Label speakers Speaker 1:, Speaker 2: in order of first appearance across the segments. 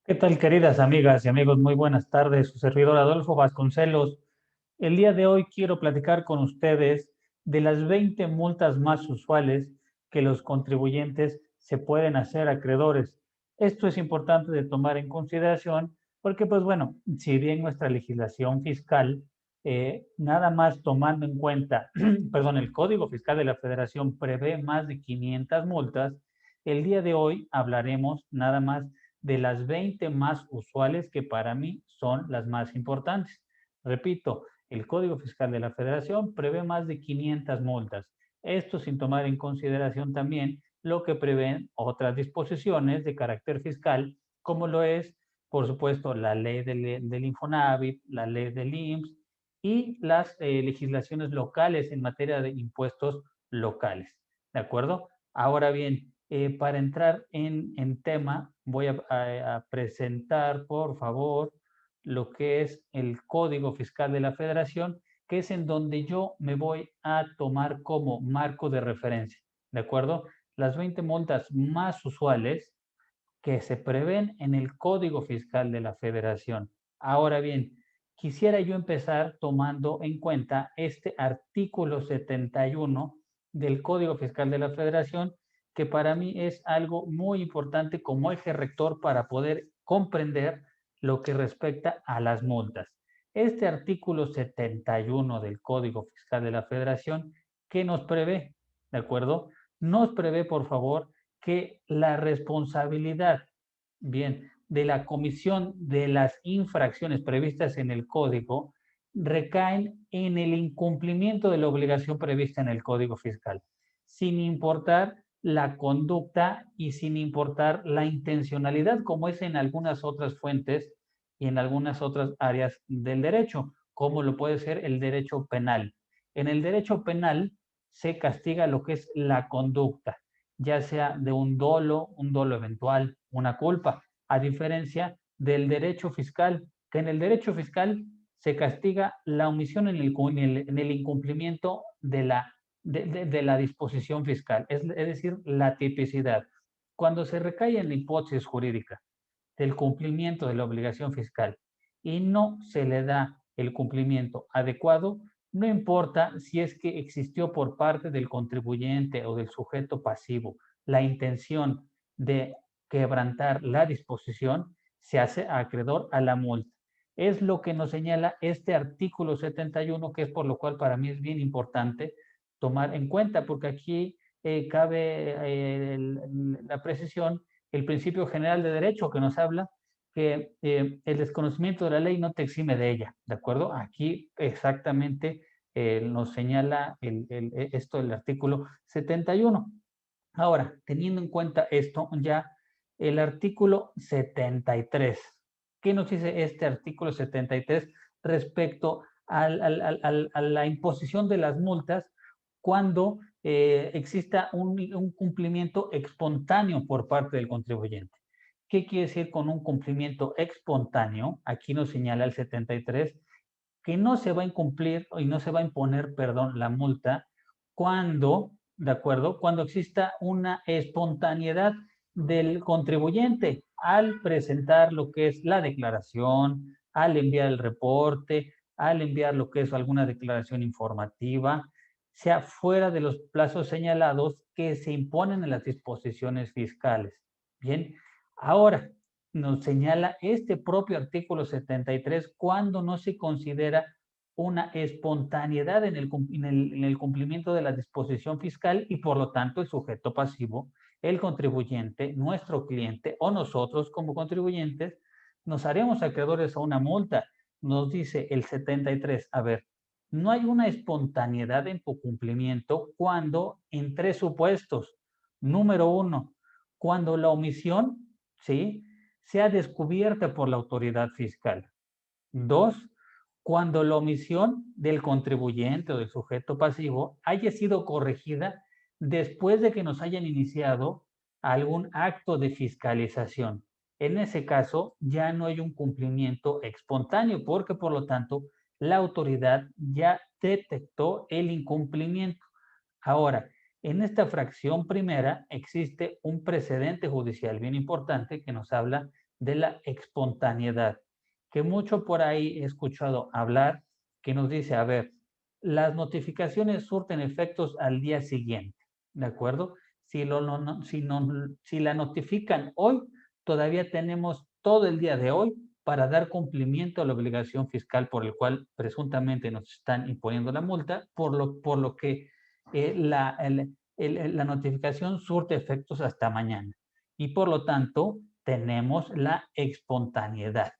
Speaker 1: ¿Qué tal, queridas amigas y amigos? Muy buenas tardes. Su servidor Adolfo Vasconcelos. El día de hoy quiero platicar con ustedes de las 20 multas más usuales que los contribuyentes se pueden hacer acreedores. Esto es importante de tomar en consideración porque, pues bueno, si bien nuestra legislación fiscal, nada más tomando en cuenta, perdón, el Código Fiscal de la Federación prevé más de 500 multas, el día de hoy hablaremos nada más de las 20 más usuales que para mí son las más importantes. Repito, el Código Fiscal de la Federación prevé más de 500 multas. Esto sin tomar en consideración también lo que prevén otras disposiciones de carácter fiscal, como lo es, por supuesto, la ley del Infonavit, la ley del IMSS y las legislaciones locales en materia de impuestos locales. ¿De acuerdo? Ahora bien, para entrar en tema, voy a presentar, por favor, lo que es el Código Fiscal de la Federación, que es en donde yo me voy a tomar como marco de referencia. ¿De acuerdo? Las 20 multas más usuales que se prevén en el Código Fiscal de la Federación. Ahora bien, quisiera yo empezar tomando en cuenta este artículo 71 del Código Fiscal de la Federación, que para mí es algo muy importante como eje rector para poder comprender lo que respecta a las multas. Este artículo 71 del Código Fiscal de la Federación, ¿qué nos prevé? ¿De acuerdo? Nos prevé, por favor, que la responsabilidad, bien, de la comisión de las infracciones previstas en el código recaen en el incumplimiento de la obligación prevista en el Código Fiscal, sin importar la conducta y sin importar la intencionalidad, como es en algunas otras fuentes y en algunas otras áreas del derecho, como lo puede ser el derecho penal. En el derecho penal se castiga lo que es la conducta, ya sea de un dolo eventual, una culpa, a diferencia del derecho fiscal, que en el derecho fiscal se castiga la omisión en el incumplimiento de la disposición fiscal, es decir, la tipicidad. Cuando se recae en la hipótesis jurídica del cumplimiento de la obligación fiscal y no se le da el cumplimiento adecuado, no importa si es que existió por parte del contribuyente o del sujeto pasivo la intención de quebrantar la disposición, se hace acreedor a la multa. Es lo que nos señala este artículo 71, que es por lo cual para mí es bien importante tomar en cuenta, porque aquí cabe la precisión, el principio general de derecho que nos habla que el desconocimiento de la ley no te exime de ella, ¿de acuerdo? Aquí exactamente nos señala esto del artículo 71. Ahora, teniendo en cuenta esto, ya el artículo 73. ¿Qué nos dice este artículo 73 respecto a la imposición de las multas cuando exista un cumplimiento espontáneo por parte del contribuyente? ¿Qué quiere decir con un cumplimiento espontáneo? Aquí nos señala el 73 que no se va a incumplir y no se va a imponer, perdón, la multa cuando, ¿de acuerdo? Cuando exista una espontaneidad del contribuyente al presentar lo que es la declaración, al enviar el reporte, al enviar lo que es alguna declaración informativa, sea fuera de los plazos señalados que se imponen en las disposiciones fiscales. Bien, ahora, nos señala este propio artículo 73 cuando no se considera una espontaneidad en el cumplimiento de la disposición fiscal y por lo tanto el sujeto pasivo, el contribuyente, nuestro cliente o nosotros como contribuyentes nos haremos acreedores a una multa. Nos dice el 73, a ver, no hay una espontaneidad en tu cumplimiento cuando en tres supuestos. Número uno, cuando la omisión, ¿sí?, sea descubierta por la autoridad fiscal. Dos, cuando la omisión del contribuyente o del sujeto pasivo haya sido corregida después de que nos hayan iniciado algún acto de fiscalización. En ese caso, ya no hay un cumplimiento espontáneo porque, por lo tanto, la autoridad ya detectó el incumplimiento. Ahora, en esta fracción primera existe un precedente judicial bien importante que nos habla de la espontaneidad, que mucho por ahí he escuchado hablar, que nos dice, a ver, las notificaciones surten efectos al día siguiente, ¿de acuerdo? Si, si la notifican hoy, todavía tenemos todo el día de hoy para dar cumplimiento a la obligación fiscal por el cual presuntamente nos están imponiendo la multa, por lo que la notificación surte efectos hasta mañana. Y por lo tanto, tenemos la espontaneidad.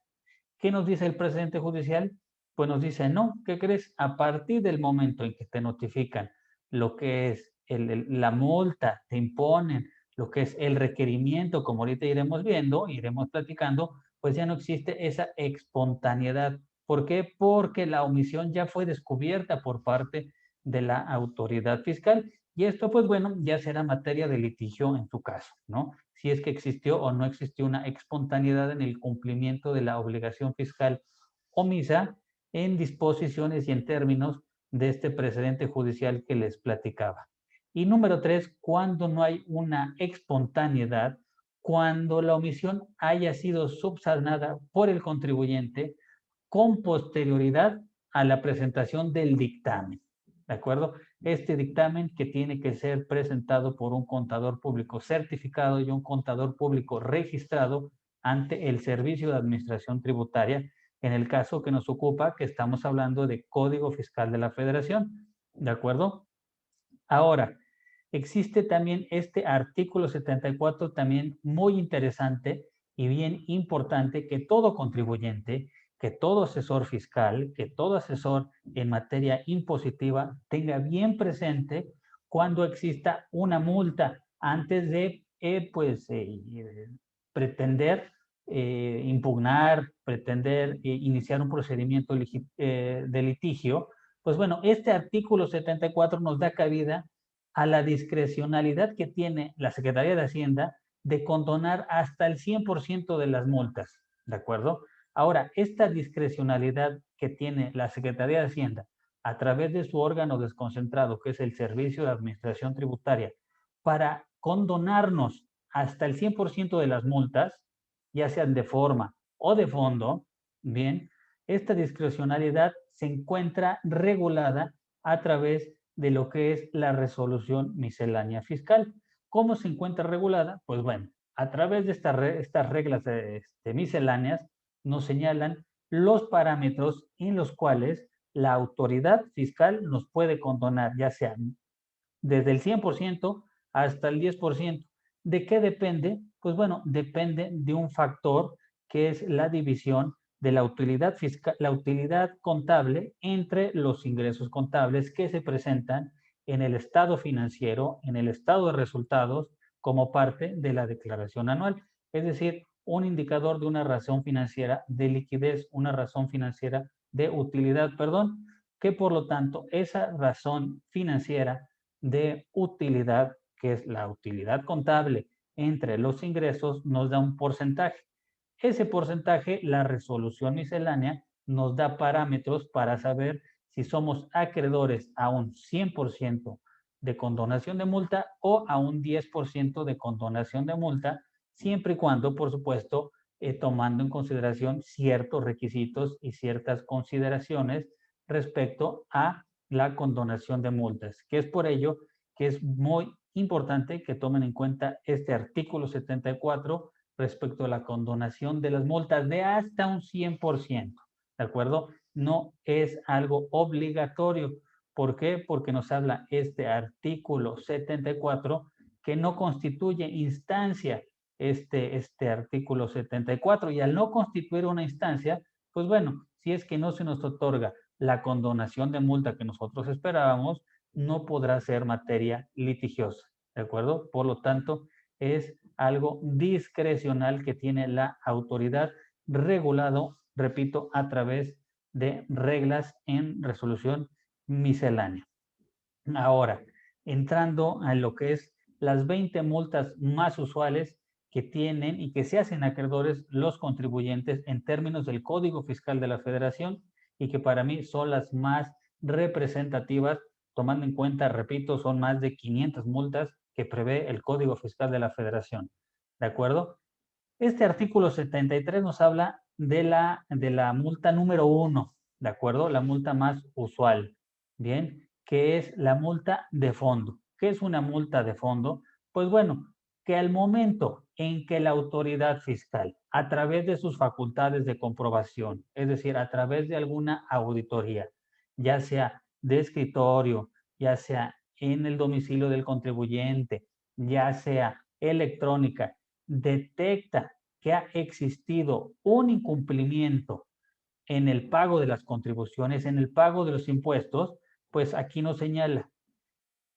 Speaker 1: ¿Qué nos dice el presidente judicial? Pues nos dice, no, ¿qué crees? A partir del momento en que te notifican lo que es la multa, te imponen lo que es el requerimiento, como ahorita iremos viendo, iremos platicando, pues ya no existe esa espontaneidad. ¿Por qué? Porque la omisión ya fue descubierta por parte de la autoridad fiscal y esto, pues bueno, ya será materia de litigio en tu caso, ¿no? Si es que existió o no existió una espontaneidad en el cumplimiento de la obligación fiscal omisa en disposiciones y en términos de este precedente judicial que les platicaba. Y número tres, cuando no hay una espontaneidad, cuando la omisión haya sido subsanada por el contribuyente con posterioridad a la presentación del dictamen. ¿De acuerdo? Este dictamen que tiene que ser presentado por un contador público certificado y un contador público registrado ante el Servicio de Administración Tributaria, en el caso que nos ocupa, que estamos hablando de Código Fiscal de la Federación. ¿De acuerdo? Ahora, existe también este artículo 74 también muy interesante y bien importante que todo contribuyente, que todo asesor fiscal, que todo asesor en materia impositiva tenga bien presente cuando exista una multa antes de pretender impugnar, pretender iniciar un procedimiento de litigio. Pues bueno, este artículo 74 nos da cabida a la discrecionalidad que tiene la Secretaría de Hacienda de condonar hasta el 100% de las multas, ¿de acuerdo? Ahora, esta discrecionalidad que tiene la Secretaría de Hacienda a través de su órgano desconcentrado, que es el Servicio de Administración Tributaria, para condonarnos hasta el 100% de las multas, ya sean de forma o de fondo, bien, esta discrecionalidad se encuentra regulada a través de lo que es la resolución miscelánea fiscal. ¿Cómo se encuentra regulada? Pues bueno, a través de estas reglas misceláneas nos señalan los parámetros en los cuales la autoridad fiscal nos puede condonar, ya sea desde el 100% hasta el 10%. ¿De qué depende? Pues bueno, depende de un factor que es la división de la utilidad fiscal, la utilidad contable entre los ingresos contables que se presentan en el estado financiero, en el estado de resultados, como parte de la declaración anual. Es decir, un indicador de una razón financiera de liquidez, una razón financiera de utilidad, perdón, que por lo tanto esa razón financiera de utilidad, que es la utilidad contable entre los ingresos, nos da un porcentaje. Ese porcentaje, la resolución miscelánea, nos da parámetros para saber si somos acreedores a un 100% de condonación de multa o a un 10% de condonación de multa, siempre y cuando, por supuesto, tomando en consideración ciertos requisitos y ciertas consideraciones respecto a la condonación de multas, que es por ello que es muy importante que tomen en cuenta este artículo 74 respecto a la condonación de las multas de hasta un 100%, ¿de acuerdo? No es algo obligatorio. ¿Por qué? Porque nos habla este artículo 74 que no constituye instancia este artículo 74 y al no constituir una instancia, pues bueno, si es que no se nos otorga la condonación de multa que nosotros esperábamos, no podrá ser materia litigiosa, ¿de acuerdo? Por lo tanto, es algo discrecional que tiene la autoridad regulado, repito, a través de reglas en resolución miscelánea. Ahora, entrando a lo que es las 20 multas más usuales que tienen y que se hacen acreedores los contribuyentes en términos del Código Fiscal de la Federación y que para mí son las más representativas, tomando en cuenta, repito, son más de 500 multas que prevé el Código Fiscal de la Federación. ¿De acuerdo? Este artículo 73 nos habla de la multa número 1, ¿de acuerdo? La multa más usual, ¿bien? Que es la multa de fondo. ¿Qué es una multa de fondo? Pues bueno, que al momento en que la autoridad fiscal, a través de sus facultades de comprobación, es decir, a través de alguna auditoría, ya sea de escritorio, ya sea en el domicilio del contribuyente, ya sea electrónica, detecta que ha existido un incumplimiento en el pago de las contribuciones, en el pago de los impuestos, pues aquí nos señala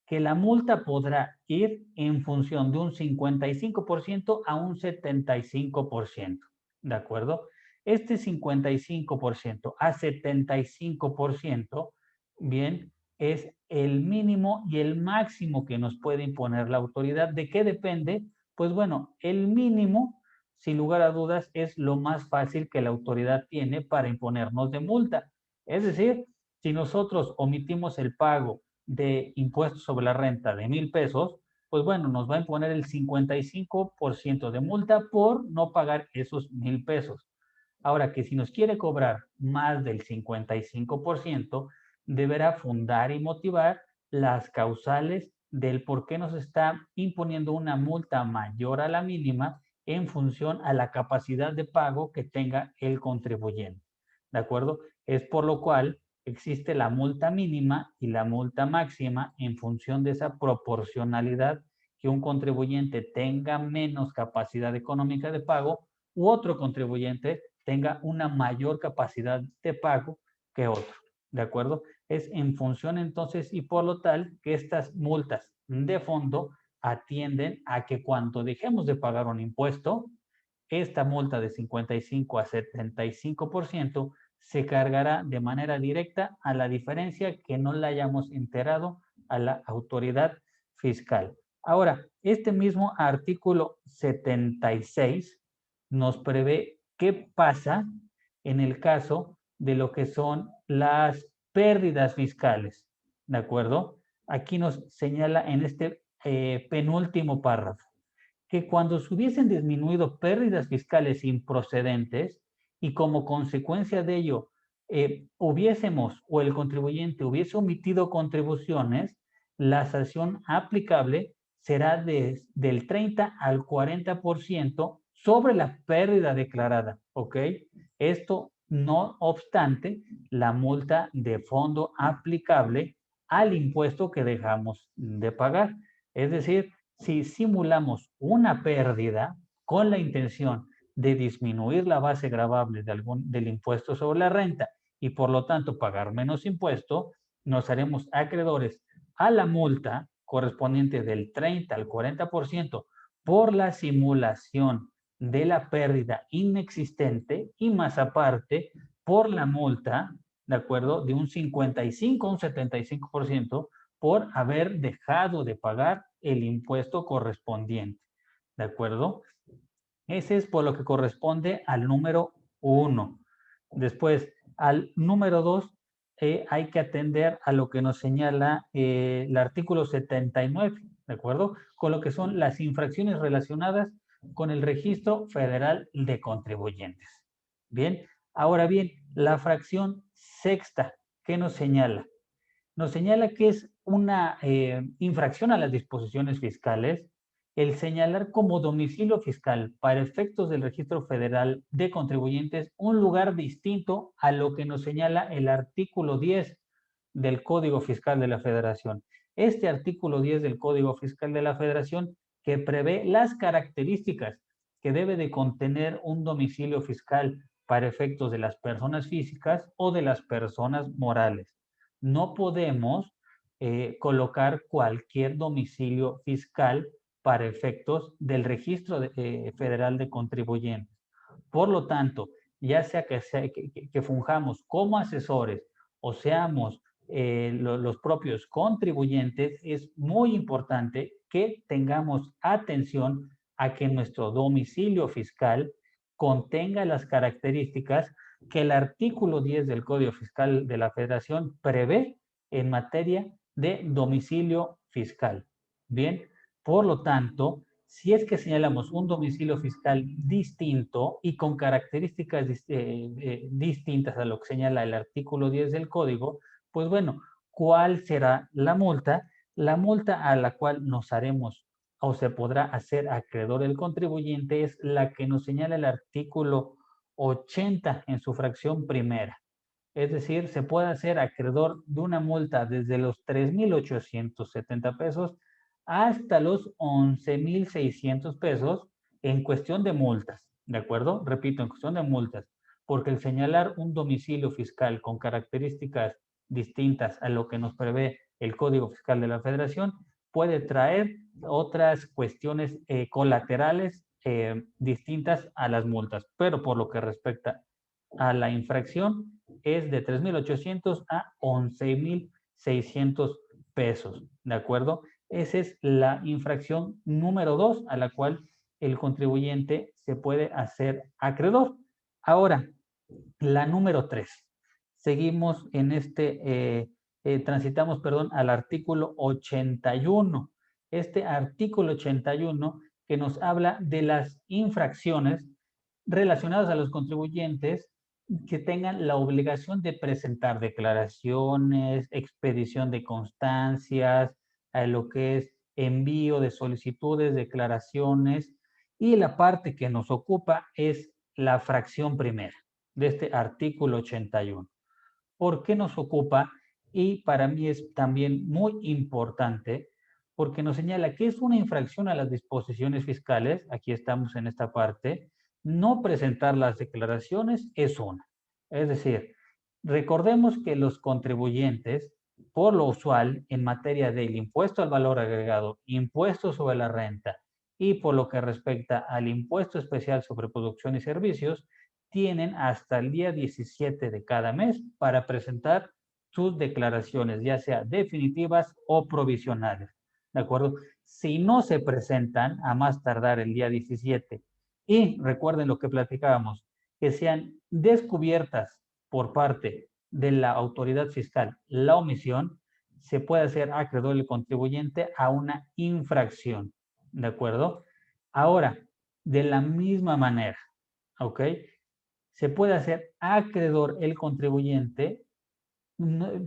Speaker 1: que la multa podrá ir en función de un 55% a un 75%, ¿de acuerdo? Este 55% a 75%, bien, es el mínimo y el máximo que nos puede imponer la autoridad. ¿De qué depende? Pues bueno, el mínimo, sin lugar a dudas, es lo más fácil que la autoridad tiene para imponernos de multa. Es decir, si nosotros omitimos el pago de impuestos sobre la renta de 1,000 pesos, pues bueno, nos va a imponer el 55% de multa por no pagar esos 1,000 pesos. Ahora que si nos quiere cobrar más del 55%, deberá fundar y motivar las causales del por qué nos está imponiendo una multa mayor a la mínima en función a la capacidad de pago que tenga el contribuyente. ¿De acuerdo? Es por lo cual existe la multa mínima y la multa máxima en función de esa proporcionalidad que un contribuyente tenga menos capacidad económica de pago u otro contribuyente tenga una mayor capacidad de pago que otro. ¿De acuerdo? Es en función entonces y por lo tal que estas multas de fondo atienden a que cuando dejemos de pagar un impuesto, esta multa de 55 a 75% se cargará de manera directa a la diferencia que no la hayamos enterado a la autoridad fiscal. Ahora, este mismo artículo 76 nos prevé qué pasa en el caso de lo que son las pérdidas fiscales. ¿De acuerdo? Aquí nos señala en este penúltimo párrafo que cuando se hubiesen disminuido pérdidas fiscales improcedentes y como consecuencia de ello hubiésemos o el contribuyente hubiese omitido contribuciones, la sanción aplicable será del 30 al 40% sobre la pérdida declarada, ¿ok? Esto no obstante la multa de fondo aplicable al impuesto que dejamos de pagar. Es decir, si simulamos una pérdida con la intención de disminuir la base gravable del impuesto sobre la renta y por lo tanto pagar menos impuesto, nos haremos acreedores a la multa correspondiente del 30 al 40% por la simulación de la pérdida inexistente y más aparte por la multa, ¿de acuerdo? De un 55 a un 75% por haber dejado de pagar el impuesto correspondiente. ¿De acuerdo? Ese es por lo que corresponde al número 1. Después, al número 2, hay que atender a lo que nos señala el artículo 79, ¿de acuerdo? Con lo que son las infracciones relacionadas con el Registro Federal de Contribuyentes. Bien, ahora bien, la fracción sexta, ¿qué nos señala? Nos señala que es una infracción a las disposiciones fiscales el señalar como domicilio fiscal para efectos del Registro Federal de Contribuyentes un lugar distinto a lo que nos señala el artículo 10 del Código Fiscal de la Federación. Este artículo 10 del Código Fiscal de la Federación que prevé las características que debe de contener un domicilio fiscal para efectos de las personas físicas o de las personas morales. No podemos colocar cualquier domicilio fiscal para efectos del Registro Federal de Contribuyentes. Por lo tanto, ya sea que fungamos como asesores o seamos los propios contribuyentes, es muy importante que tengamos atención a que nuestro domicilio fiscal contenga las características que el artículo 10 del Código Fiscal de la Federación prevé en materia de domicilio fiscal. Bien, por lo tanto, Si es que señalamos un domicilio fiscal distinto y con características distintas a lo que señala el artículo 10 del código, pues bueno, ¿cuál será la multa? La multa a la cual nos haremos o se podrá hacer acreedor el contribuyente es la que nos señala el artículo 80 en su fracción primera. Es decir, se puede hacer acreedor de una multa desde los 3,870 pesos hasta los 11,600 pesos en cuestión de multas, ¿de acuerdo? Repito, en cuestión de multas, porque el señalar un domicilio fiscal con características distintas a lo que nos prevé el Código Fiscal de la Federación puede traer otras cuestiones colaterales distintas a las multas, pero por lo que respecta a la infracción es de 3,800 a 11,600 pesos, ¿de acuerdo? Esa es la infracción número 2 a la cual el contribuyente se puede hacer acreedor. Ahora, la número 3. Seguimos en transitamos, perdón, al artículo 81. Este artículo 81 que nos habla de las infracciones relacionadas a los contribuyentes que tengan la obligación de presentar declaraciones, expedición de constancias, a lo que es envío de solicitudes, declaraciones, y la parte que nos ocupa es la fracción primera de este artículo 81. ¿Por qué nos ocupa? Y para mí es también muy importante porque nos señala que es una infracción a las disposiciones fiscales, aquí estamos en esta parte, no presentar las declaraciones es una. Es decir, recordemos que los contribuyentes, por lo usual, en materia del impuesto al valor agregado, impuesto sobre la renta y por lo que respecta al impuesto especial sobre producción y servicios, tienen hasta el día 17 de cada mes para presentar sus declaraciones, ya sea definitivas o provisionales. ¿De acuerdo? Si no se presentan a más tardar el día 17 y recuerden lo que platicábamos, que sean descubiertas por parte de la autoridad fiscal la omisión, se puede hacer acreedor el contribuyente a una infracción. ¿De acuerdo? Ahora, de la misma manera, ¿ok? Se puede hacer acreedor el contribuyente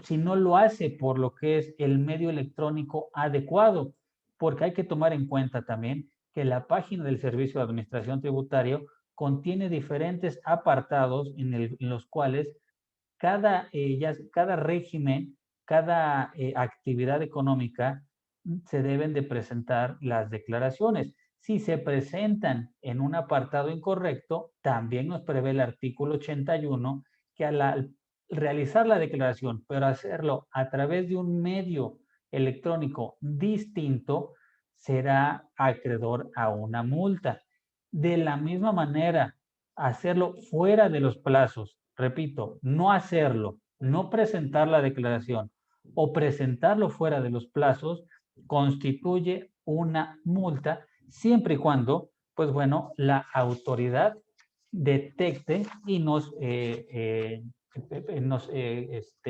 Speaker 1: si no lo hace por lo que es el medio electrónico adecuado, porque hay que tomar en cuenta también que la página del Servicio de Administración Tributaria contiene diferentes apartados en los cuales cada régimen, cada actividad económica se deben de presentar las declaraciones. Si se presentan en un apartado incorrecto, también nos prevé el artículo 81 que al realizar la declaración, pero hacerlo a través de un medio electrónico distinto, será acreedor a una multa. De la misma manera, hacerlo fuera de los plazos, repito, no hacerlo, no presentar la declaración o presentarlo fuera de los plazos, constituye una multa siempre y cuando, pues bueno, la autoridad detecte y nos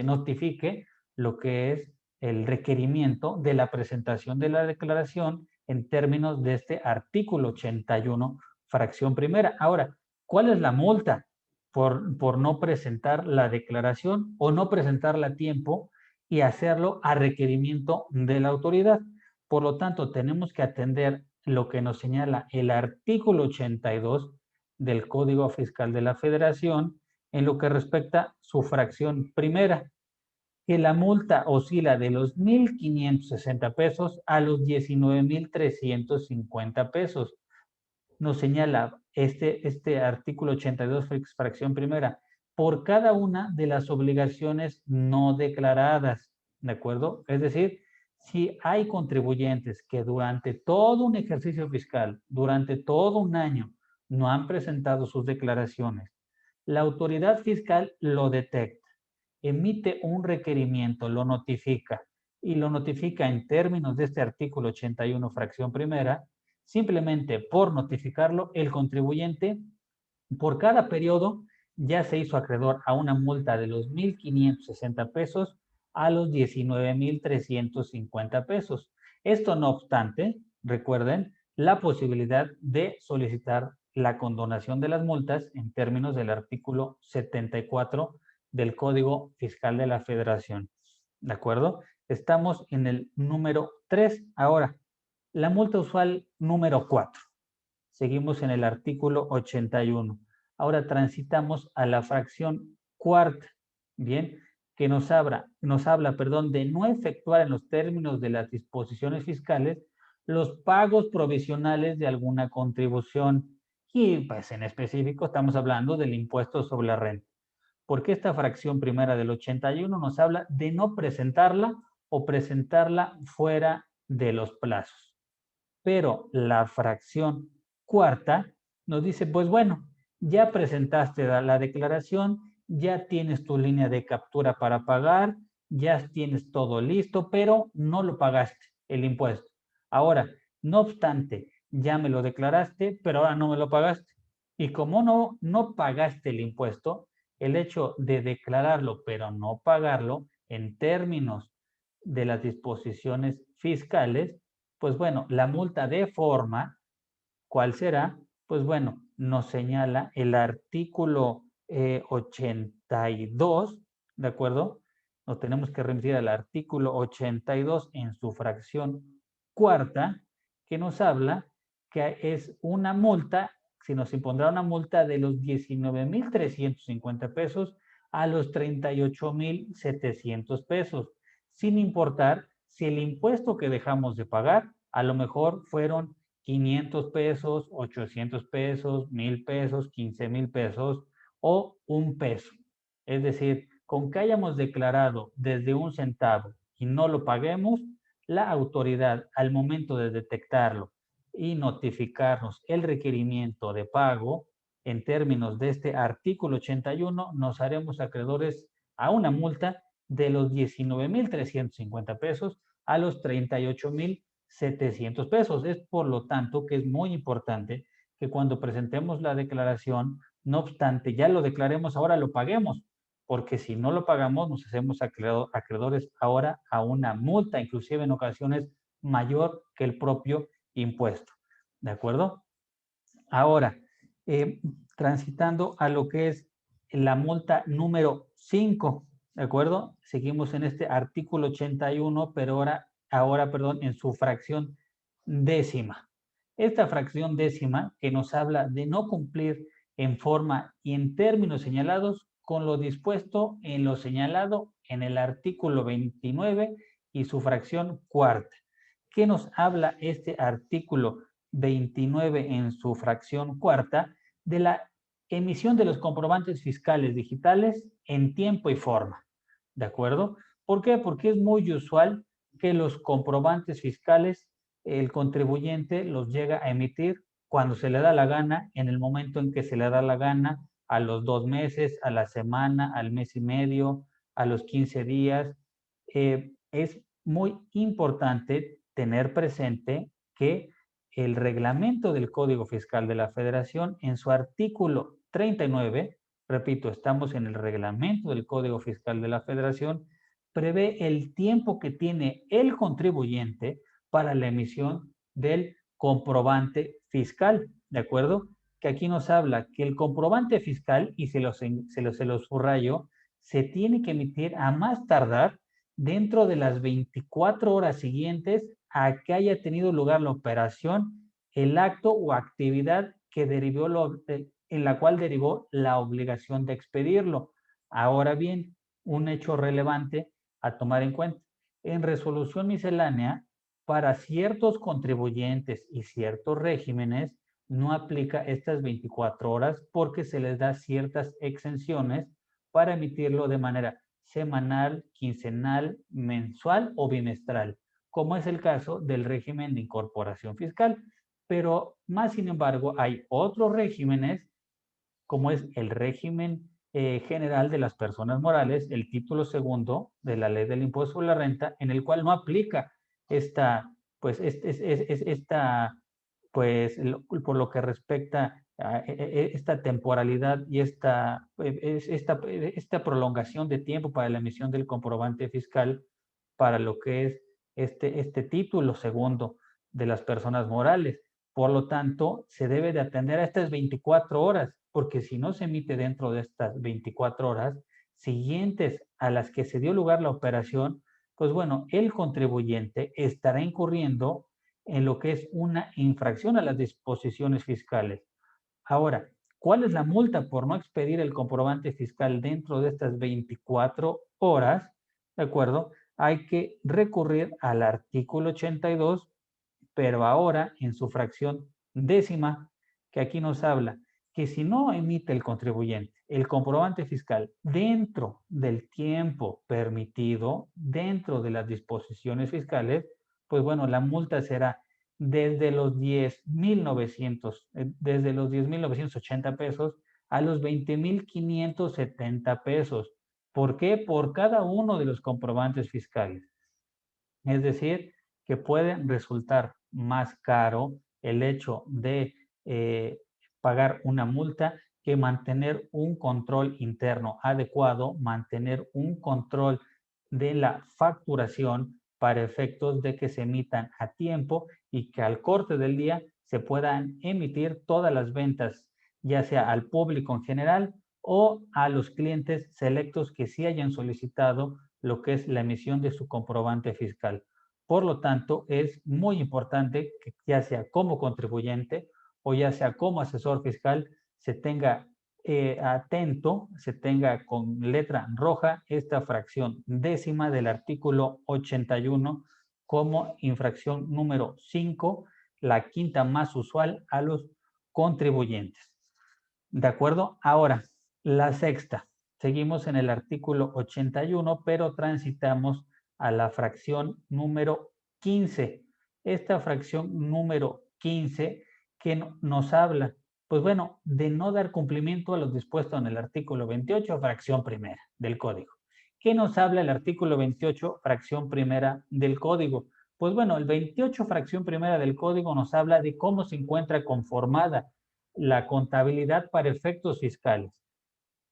Speaker 1: notifique lo que es el requerimiento de la presentación de la declaración en términos de este artículo 81, fracción primera. Ahora, ¿cuál es la multa por no presentar la declaración o no presentarla a tiempo y hacerlo a requerimiento de la autoridad? Por lo tanto, tenemos que atender lo que nos señala el artículo 82 del Código Fiscal de la Federación en lo que respecta a su fracción primera, que la multa oscila de los 1,560 pesos a los 19,350 pesos. Nos señala este artículo 82, fracción primera, por cada una de las obligaciones no declaradas, ¿de acuerdo? Es decir, si hay contribuyentes que durante todo un ejercicio fiscal, durante todo un año, no han presentado sus declaraciones, la autoridad fiscal lo detecta, emite un requerimiento, lo notifica y lo notifica en términos de este artículo 81, fracción primera, simplemente por notificarlo, el contribuyente por cada periodo ya se hizo acreedor a una multa de los 1,560 pesos a los 19,350 pesos. Esto no obstante, recuerden, la posibilidad de solicitar la condonación de las multas en términos del artículo 74 del Código Fiscal de la Federación. ¿De acuerdo? Estamos en el número 3 ahora. La multa usual número 4. Seguimos en el artículo 81. Ahora transitamos a la fracción cuarta, bien, que nos habla, de no efectuar en los términos de las disposiciones fiscales los pagos provisionales de alguna contribución. Y pues en específico estamos hablando del impuesto sobre la renta. Porque esta fracción primera del 81 nos habla de no presentarla o presentarla fuera de los plazos. Pero la fracción cuarta nos dice, pues bueno, ya presentaste la declaración, ya tienes tu línea de captura para pagar, ya tienes todo listo, pero no lo pagaste, el impuesto. Ahora, no obstante, ya me lo declaraste, pero ahora no me lo pagaste. Y como no pagaste el impuesto, el hecho de declararlo, pero no pagarlo, en términos de las disposiciones fiscales, pues bueno, la multa de forma, ¿cuál será? Pues bueno, nos señala el artículo 82, ¿de acuerdo? Nos tenemos que remitir al artículo 82 en su fracción cuarta, que nos habla que es una multa, si nos impondrá una multa de los 19,350 pesos a los 38,700 pesos, sin importar si el impuesto que dejamos de pagar a lo mejor fueron 500 pesos, 800 pesos, 1,000 pesos, 15,000 pesos o un peso. Es decir, con que hayamos declarado desde un centavo y no lo paguemos, la autoridad al momento de detectarlo y notificarnos el requerimiento de pago en términos de este artículo 81, nos haremos acreedores a una multa de los 19,350 pesos a los 38,700 pesos. Es por lo tanto que es muy importante que cuando presentemos la declaración, no obstante, ya lo declaremos, ahora lo paguemos, porque si no lo pagamos, nos hacemos acreedores ahora a una multa, inclusive en ocasiones mayor que el propio impuesto. ¿De acuerdo? Ahora, eh, transitando a lo que es la multa número 5, ¿de acuerdo? Seguimos en este artículo 81, pero ahora, en su fracción décima. Esta fracción décima que nos habla de no cumplir en forma y en términos señalados con lo dispuesto en lo señalado en el artículo 29 y su fracción cuarta. ¿Qué nos habla este artículo 29 en su fracción cuarta? De la emisión de los comprobantes fiscales digitales en tiempo y forma. ¿De acuerdo? ¿Por qué? Porque es muy usual que los comprobantes fiscales el contribuyente los llega a emitir cuando se le da la gana, en el momento en que se le da la gana, a los 2 meses, a la semana, al mes y medio, a los 15 días. Es muy importante tener presente que el reglamento del Código Fiscal de la Federación, en su artículo 39, repito, estamos en el reglamento del Código Fiscal de la Federación, prevé el tiempo que tiene el contribuyente para la emisión del comprobante fiscal, ¿de acuerdo? Que aquí nos habla que el comprobante fiscal, y se los subrayo, se tiene que emitir a más tardar dentro de las 24 horas siguientes a que haya tenido lugar la operación, el acto o actividad que en la cual derivó la obligación de expedirlo. Ahora bien, un hecho relevante a tomar en cuenta. En resolución miscelánea, para ciertos contribuyentes y ciertos regímenes, no aplica estas 24 horas porque se les da ciertas exenciones para emitirlo de manera semanal, quincenal, mensual o bimestral, como es el caso del régimen de incorporación fiscal. Pero más sin embargo, hay otros regímenes, como es el régimen general de las personas morales, el título segundo de la ley del impuesto sobre la renta, en el cual no aplica esta, pues, por lo que respecta a esta temporalidad y esta prolongación de tiempo para la emisión del comprobante fiscal para lo que es este título segundo de las personas morales. Por lo tanto, se debe de atender a estas 24 horas, porque si no se emite dentro de estas 24 horas siguientes a las que se dio lugar la operación, pues bueno, el contribuyente estará incurriendo en lo que es una infracción a las disposiciones fiscales. Ahora, ¿cuál es la multa por no expedir el comprobante fiscal dentro de estas 24 horas? ¿De acuerdo? Hay que recurrir al artículo 82, pero ahora en su fracción décima, que aquí nos habla que si no emite el contribuyente el comprobante fiscal dentro del tiempo permitido, dentro de las disposiciones fiscales, pues bueno, la multa será desde los 10,980 pesos a los 20,570 pesos. ¿Por qué? Por cada uno de los comprobantes fiscales. Es decir, que puede resultar más caro el hecho de pagar una multa que mantener un control interno adecuado, mantener un control de la facturación para efectos de que se emitan a tiempo y que al corte del día se puedan emitir todas las ventas, ya sea al público en general o a los clientes selectos que sí hayan solicitado lo que es la emisión de su comprobante fiscal. Por lo tanto, es muy importante que ya sea como contribuyente o ya sea como asesor fiscal, se tenga atento, se tenga con letra roja esta fracción décima del artículo 81 como infracción número 5, la quinta más usual a los contribuyentes. ¿De acuerdo? Ahora, la sexta. Seguimos en el artículo 81, pero transitamos a la fracción número 15. Esta fracción número 15 que nos habla, pues bueno, de no dar cumplimiento a lo dispuesto en el artículo 28, fracción primera del Código. ¿Qué nos habla el artículo 28, fracción primera del Código? Pues bueno, el 28, fracción primera del Código nos habla de cómo se encuentra conformada la contabilidad para efectos fiscales.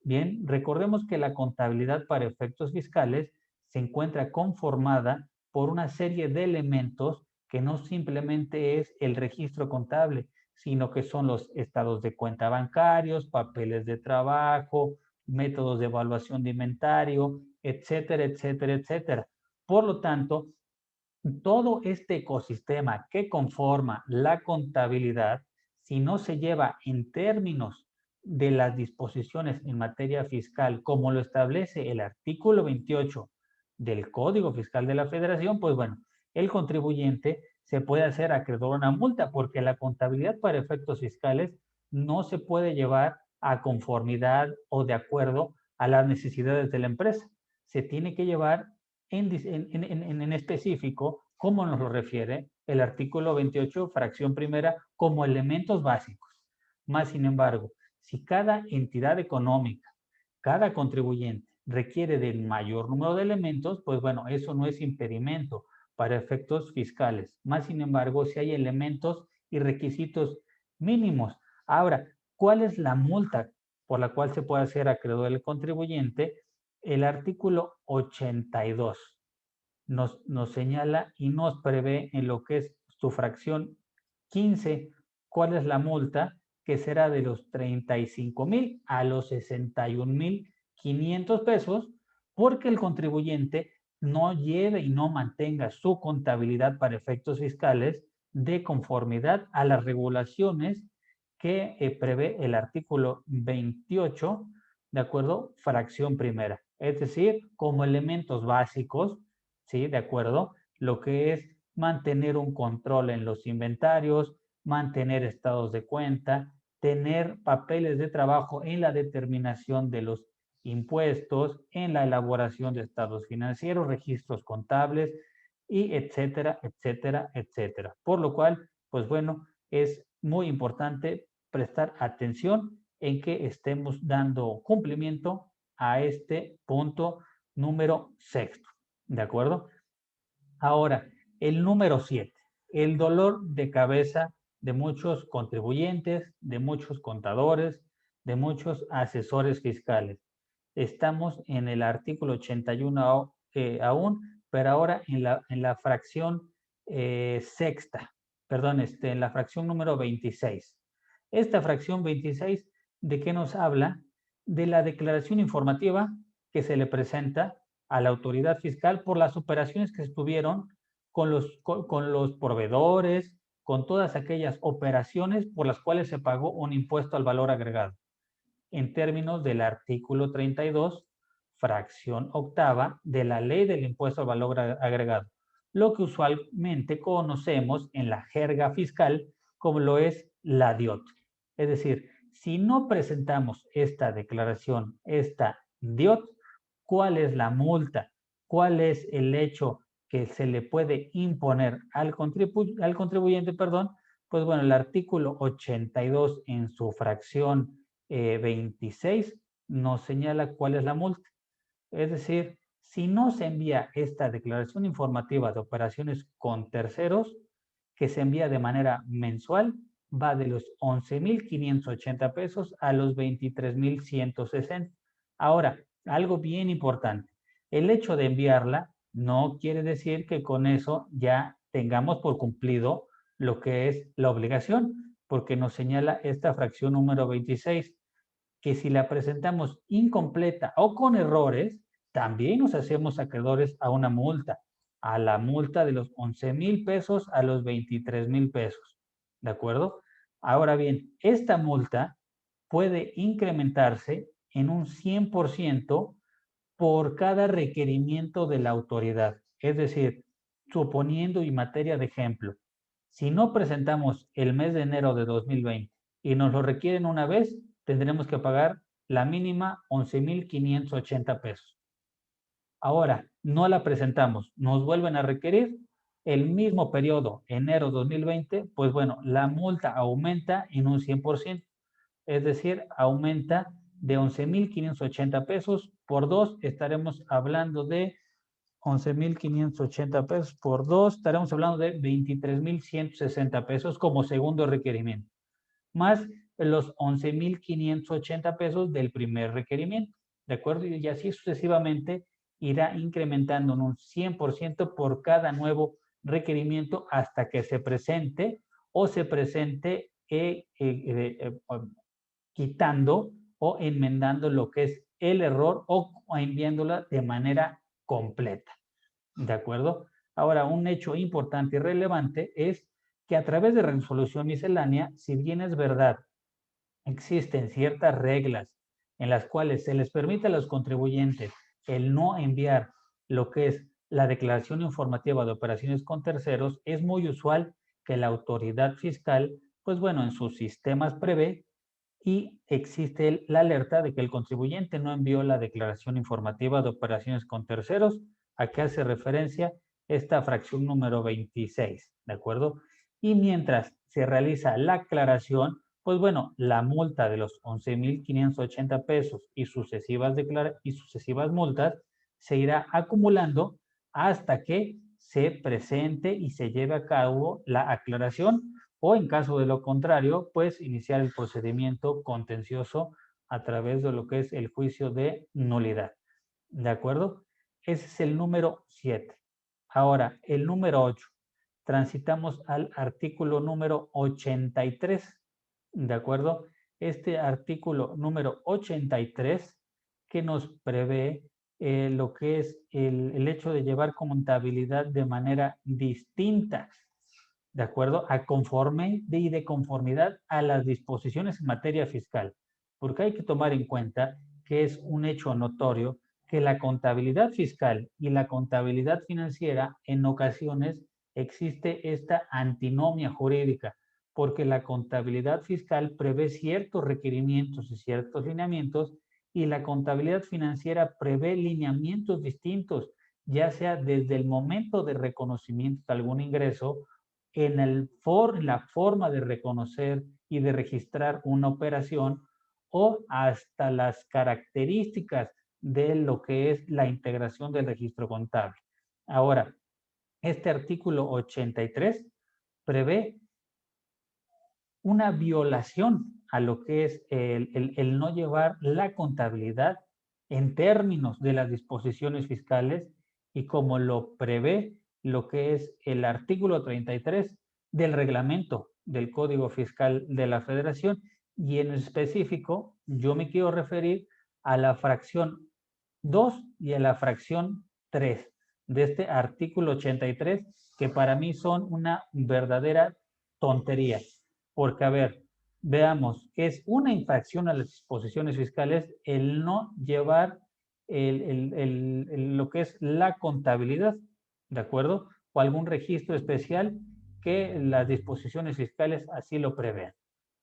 Speaker 1: Bien, recordemos que la contabilidad para efectos fiscales se encuentra conformada por una serie de elementos que no simplemente es el registro contable, sino que son los estados de cuenta bancarios, papeles de trabajo, métodos de evaluación de inventario, etcétera, etcétera, etcétera. Por lo tanto, todo este ecosistema que conforma la contabilidad, si no se lleva en términos de las disposiciones en materia fiscal, como lo establece el artículo 28 del Código Fiscal de la Federación, pues bueno, el contribuyente se puede hacer acreedor a una multa porque la contabilidad para efectos fiscales no se puede llevar a conformidad o de acuerdo a las necesidades de la empresa. Se tiene que llevar en específico, como nos lo refiere el artículo 28, fracción primera, como elementos básicos. Más sin embargo, si cada entidad económica, cada contribuyente requiere del mayor número de elementos, pues bueno, eso no es impedimento para efectos fiscales. Más sin embargo, si hay elementos y requisitos mínimos. Ahora, ¿cuál es la multa por la cual se puede hacer acreedor el contribuyente? El artículo 82 nos señala y nos prevé en lo que es su fracción 15, cuál es la multa, que será de los 35,000 a los 61,500 pesos, porque el contribuyente no lleve y no mantenga su contabilidad para efectos fiscales de conformidad a las regulaciones que prevé el artículo 28, ¿de acuerdo? Fracción primera. Es decir, como elementos básicos, ¿sí? ¿De acuerdo? Lo que es mantener un control en los inventarios, mantener estados de cuenta, tener papeles de trabajo en la determinación de los impuestos, en la elaboración de estados financieros, registros contables y etcétera, etcétera, etcétera. Por lo cual, pues bueno, es muy importante prestar atención en que estemos dando cumplimiento a este punto número sexto. ¿De acuerdo? Ahora, el número 7, el dolor de cabeza de muchos contribuyentes, de muchos contadores, de muchos asesores fiscales. Estamos en el artículo 81 aún, pero ahora en la fracción sexta. perdón, en la fracción número 26. Esta fracción 26, ¿de qué nos habla? De la declaración informativa que se le presenta a la autoridad fiscal por las operaciones que estuvieron con los proveedores, con todas aquellas operaciones por las cuales se pagó un impuesto al valor agregado, en términos del artículo 32, fracción octava de la Ley del Impuesto al Valor Agregado, lo que usualmente conocemos en la jerga fiscal como lo es la DIOT. Es decir, si no presentamos esta declaración, esta DIOT, ¿cuál es la multa? ¿Cuál es el hecho que se le puede imponer al contribuyente? Perdón, pues bueno, el artículo 82 en su fracción 26 nos señala cuál es la multa. Es decir, si no se envía esta declaración informativa de operaciones con terceros, que se envía de manera mensual, va de los 11,580 pesos a los 23,160. Ahora, algo bien importante, el hecho de enviarla no quiere decir que con eso ya tengamos por cumplido lo que es la obligación, porque nos señala esta fracción número 26, que si la presentamos incompleta o con errores, también nos hacemos acreedores a una multa, a la multa de los 11,000 pesos a los 23,000 pesos. ¿De acuerdo? Ahora bien, esta multa puede incrementarse en un 100% por cada requerimiento de la autoridad. Es decir, suponiendo y materia de ejemplo, si no presentamos el mes de enero de 2020 y nos lo requieren una vez, tendremos que pagar la mínima 11,580 pesos. Ahora, no la presentamos, nos vuelven a requerir el mismo periodo, enero 2020, pues bueno, la multa aumenta en un 100%, es decir, aumenta de 11,580 pesos por dos, estaremos hablando de 11,580 pesos por dos, estaremos hablando de 23,160 pesos como segundo requerimiento, más los 11,580 pesos del primer requerimiento, ¿de acuerdo? Y así sucesivamente irá incrementando en un 100% por cada nuevo requerimiento hasta que se presente o se presente quitando o enmendando lo que es el error o enviándola de manera completa. ¿De acuerdo? Ahora, un hecho importante y relevante es que a través de resolución miscelánea, si bien es verdad, existen ciertas reglas en las cuales se les permite a los contribuyentes el no enviar lo que es la declaración informativa de operaciones con terceros, es muy usual que la autoridad fiscal, pues bueno, en sus sistemas prevé y existe la alerta de que el contribuyente no envió la declaración informativa de operaciones con terceros, a qué hace referencia esta fracción número 26, ¿de acuerdo? Y mientras se realiza la aclaración, pues bueno, la multa de los 11,580 pesos y sucesivas multas se irá acumulando hasta que se presente y se lleve a cabo la aclaración, o en caso de lo contrario, pues iniciar el procedimiento contencioso a través de lo que es el juicio de nulidad. ¿De acuerdo? Ese es el número 7. Ahora, el número 8. Transitamos al artículo número 83. ¿De acuerdo? Este artículo número 83 que nos prevé lo que es el hecho de llevar contabilidad de manera distinta, ¿de acuerdo? Y de conformidad a las disposiciones en materia fiscal, porque hay que tomar en cuenta que es un hecho notorio que la contabilidad fiscal y la contabilidad financiera en ocasiones existe esta antinomia jurídica, porque la contabilidad fiscal prevé ciertos requerimientos y ciertos lineamientos y la contabilidad financiera prevé lineamientos distintos, ya sea desde el momento de reconocimiento de algún ingreso, la forma de reconocer y de registrar una operación o hasta las características de lo que es la integración del registro contable. Ahora, este artículo 83 prevé una violación a lo que es el no llevar la contabilidad en términos de las disposiciones fiscales y como lo prevé lo que es el artículo 33, del reglamento del Código Fiscal de la Federación, y en específico yo me quiero referir a la fracción 2 y a la fracción 3 de este artículo 83, que para mí son una verdadera tontería. Porque, a ver, veamos, es una infracción a las disposiciones fiscales el no llevar lo que es la contabilidad, ¿de acuerdo? O algún registro especial que las disposiciones fiscales así lo prevean,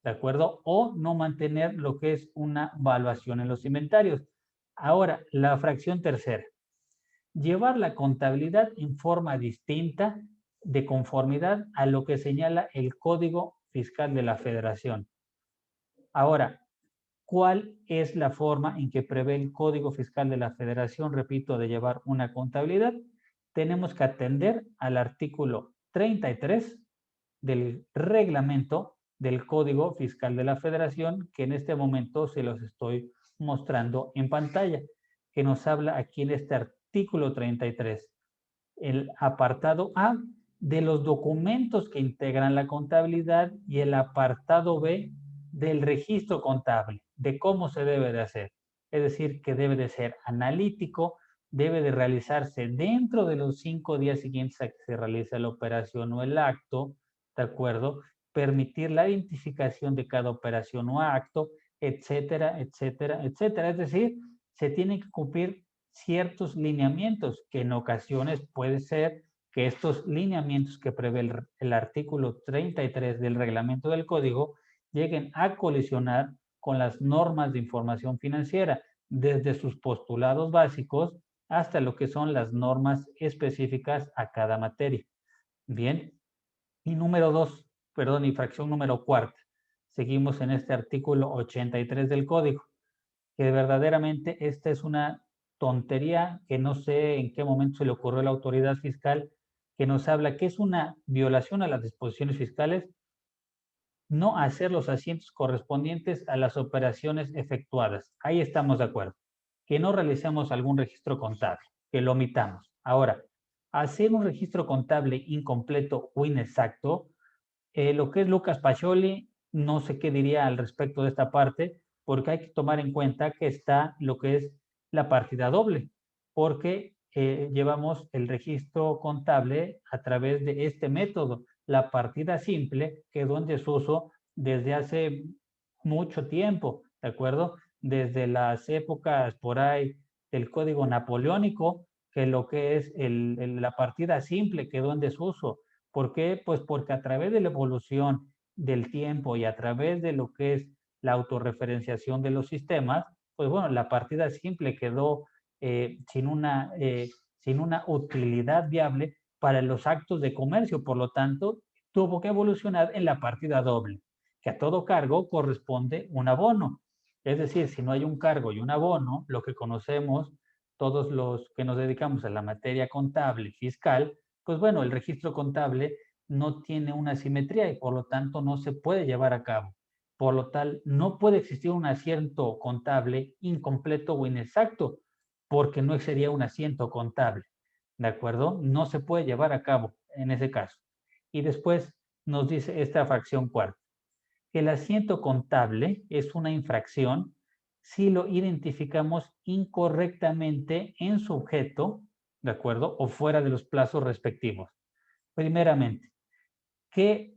Speaker 1: ¿de acuerdo? O no mantener lo que es una valuación en los inventarios. Ahora, la fracción tercera. Llevar la contabilidad en forma distinta de conformidad a lo que señala el Código Fiscal de la Federación. Ahora, ¿cuál es la forma en que prevé el Código Fiscal de la Federación, repito, de llevar una contabilidad? Tenemos que atender al artículo 33 del reglamento del Código Fiscal de la Federación, que en este momento se los estoy mostrando en pantalla, que nos habla aquí en este artículo 33, el apartado A de los documentos que integran la contabilidad y el apartado B del registro contable, de cómo se debe de hacer. Es decir, que debe de ser analítico, debe de realizarse dentro de los 5 días siguientes a que se realice la operación o el acto, ¿de acuerdo? Permitir la identificación de cada operación o acto, etcétera, etcétera, etcétera. Es decir, se tienen que cumplir ciertos lineamientos, que en ocasiones puede ser que estos lineamientos que prevé el artículo 33 del reglamento del código lleguen a colisionar con las normas de información financiera, desde sus postulados básicos hasta lo que son las normas específicas a cada materia. Bien, y número 2, perdón, infracción número cuarta. Seguimos en este artículo 83 del código, que verdaderamente esta es una tontería que no sé en qué momento se le ocurrió a la autoridad fiscal, que nos habla que es una violación a las disposiciones fiscales no hacer los asientos correspondientes a las operaciones efectuadas. Ahí estamos de acuerdo. Que no realicemos algún registro contable, que lo omitamos. Ahora, hacer un registro contable incompleto o inexacto, lo que es Lucas Pacioli, no sé qué diría al respecto de esta parte, porque hay que tomar en cuenta que está lo que es la partida doble, porque llevamos el registro contable a través de este método. La partida simple quedó en desuso desde hace mucho tiempo, ¿de acuerdo? Desde las épocas por ahí del Código Napoleónico, que lo que es la partida simple quedó en desuso. ¿Por qué? Pues porque a través de la evolución del tiempo y a través de lo que es la autorreferenciación de los sistemas, pues bueno, la partida simple quedó sin una utilidad viable para los actos de comercio. Por lo tanto, tuvo que evolucionar en la partida doble, que a todo cargo corresponde un abono. Es decir, si no hay un cargo y un abono, lo que conocemos todos los que nos dedicamos a la materia contable, fiscal, pues bueno, el registro contable no tiene una simetría y por lo tanto no se puede llevar a cabo. Por lo tal, no puede existir un asiento contable incompleto o inexacto, porque no sería un asiento contable. ¿De acuerdo? No se puede llevar a cabo en ese caso. Y después nos dice esta fracción cuarta, que el asiento contable es una infracción si lo identificamos incorrectamente en su objeto, ¿de acuerdo? O fuera de los plazos respectivos. Primeramente, que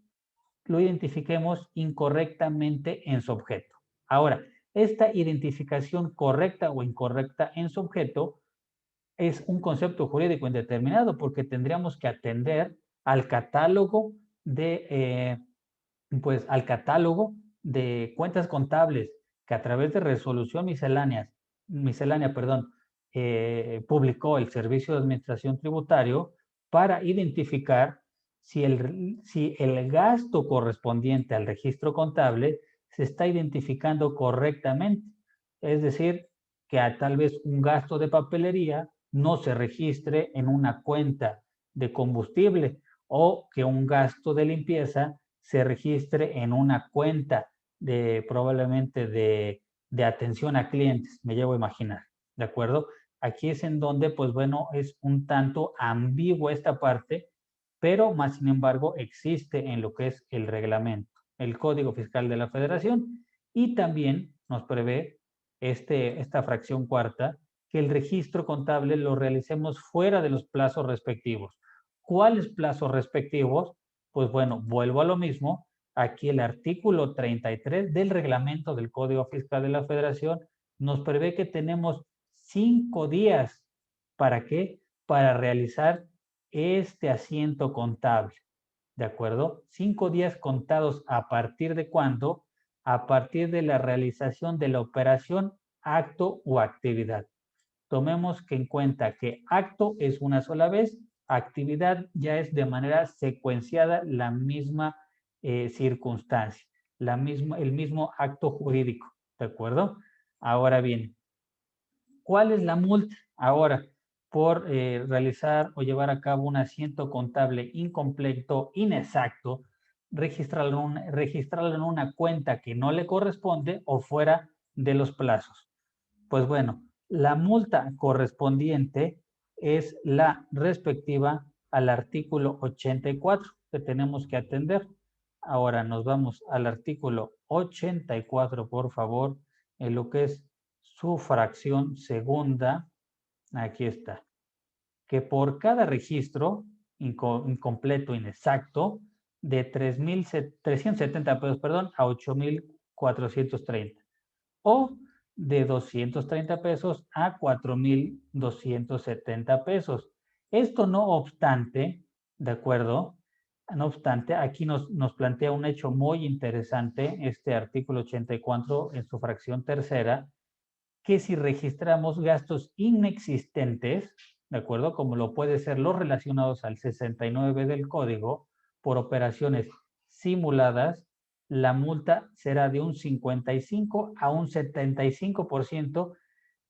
Speaker 1: lo identifiquemos incorrectamente en su objeto. Ahora, esta identificación correcta o incorrecta en su objeto es un concepto jurídico indeterminado porque tendríamos que atender al catálogo al catálogo de cuentas contables que a través de resolución miscelánea, perdón, publicó el Servicio de Administración Tributario para identificar si el gasto correspondiente al registro contable se está identificando correctamente. Es decir, que tal vez un gasto de papelería no se registre en una cuenta de combustible o que un gasto de limpieza se registre en una cuenta probablemente de atención a clientes, me llevo a imaginar, ¿de acuerdo? Aquí es en donde, pues bueno, es un tanto ambigua esta parte pero más sin embargo existe en lo que es el reglamento, el Código Fiscal de la Federación, y también nos prevé esta fracción cuarta, que el registro contable lo realicemos fuera de los plazos respectivos. ¿Cuáles plazos respectivos? Pues bueno, vuelvo a lo mismo. Aquí el artículo 33 del reglamento del Código Fiscal de la Federación nos prevé que tenemos 5 días. ¿Para qué? Para realizar este asiento contable. ¿De acuerdo? 5 días contados a partir de cuándo? A partir de la realización de la operación, acto o actividad. Tomemos que en cuenta que acto es una sola vez, actividad ya es de manera secuenciada la misma circunstancia, el mismo acto jurídico, ¿de acuerdo? Ahora bien, ¿cuál es la multa? Ahora, por realizar o llevar a cabo un asiento contable incompleto, inexacto, registrarlo en una cuenta que no le corresponde o fuera de los plazos. Pues bueno, la multa correspondiente es la respectiva al artículo 84 que tenemos que atender. Ahora nos vamos al artículo 84, por favor, en lo que es su fracción segunda. Aquí está. Que por cada registro incompleto, inexacto, de 3,370 pesos, perdón, a 8,430. O de 230 pesos a 4,270 pesos. Esto no obstante, ¿de acuerdo? No obstante, aquí nos plantea un hecho muy interesante, este artículo 84 en su fracción tercera, que si registramos gastos inexistentes, ¿de acuerdo? Como lo puede ser los relacionados al 69 del código, por operaciones simuladas, la multa será de un 55 a un 75%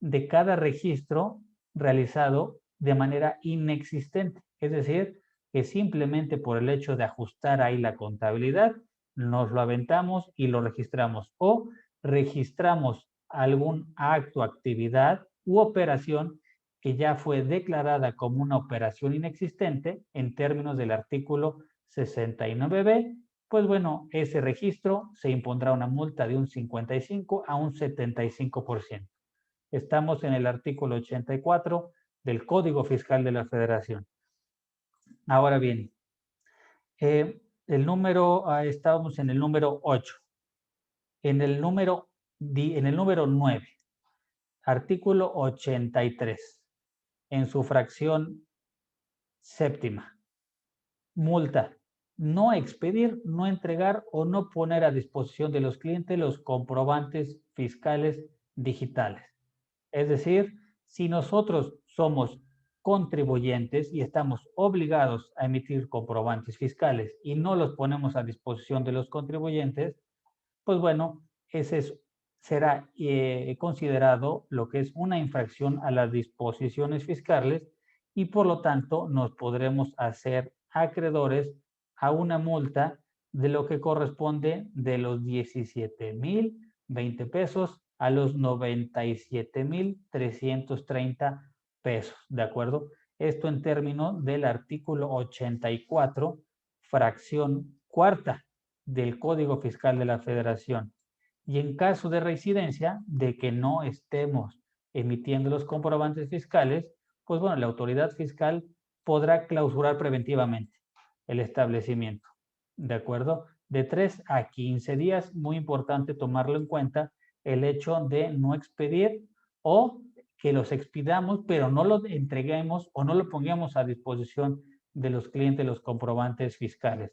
Speaker 1: de cada registro realizado de manera inexistente. Es decir, que simplemente por el hecho de ajustar ahí la contabilidad, nos lo aventamos y lo registramos. O registramos algún acto, actividad u operación que ya fue declarada como una operación inexistente en términos del artículo 69b, pues bueno, ese registro se impondrá una multa de un 55 a un 75%. Estamos en el artículo 84 del Código Fiscal de la Federación. Ahora bien, estábamos en el número 8. En el número 9, artículo 83, en su fracción séptima. Multa. No expedir, no entregar o no poner a disposición de los clientes los comprobantes fiscales digitales. Es decir, si nosotros somos contribuyentes y estamos obligados a emitir comprobantes fiscales y no los ponemos a disposición de los contribuyentes, pues bueno, será considerado lo que es una infracción a las disposiciones fiscales y por lo tanto nos podremos hacer acreedores a una multa de lo que corresponde de los 17,020 pesos a los 97,330 pesos, ¿de acuerdo? Esto en términos del artículo 84, fracción cuarta del Código Fiscal de la Federación. Y en caso de reincidencia, de que no estemos emitiendo los comprobantes fiscales, pues bueno, la autoridad fiscal podrá clausurar preventivamente el establecimiento. ¿De acuerdo? De 3 a 15 días, muy importante tomarlo en cuenta, el hecho de no expedir o que los expidamos, pero no los entreguemos o no lo pongamos a disposición de los clientes los comprobantes fiscales.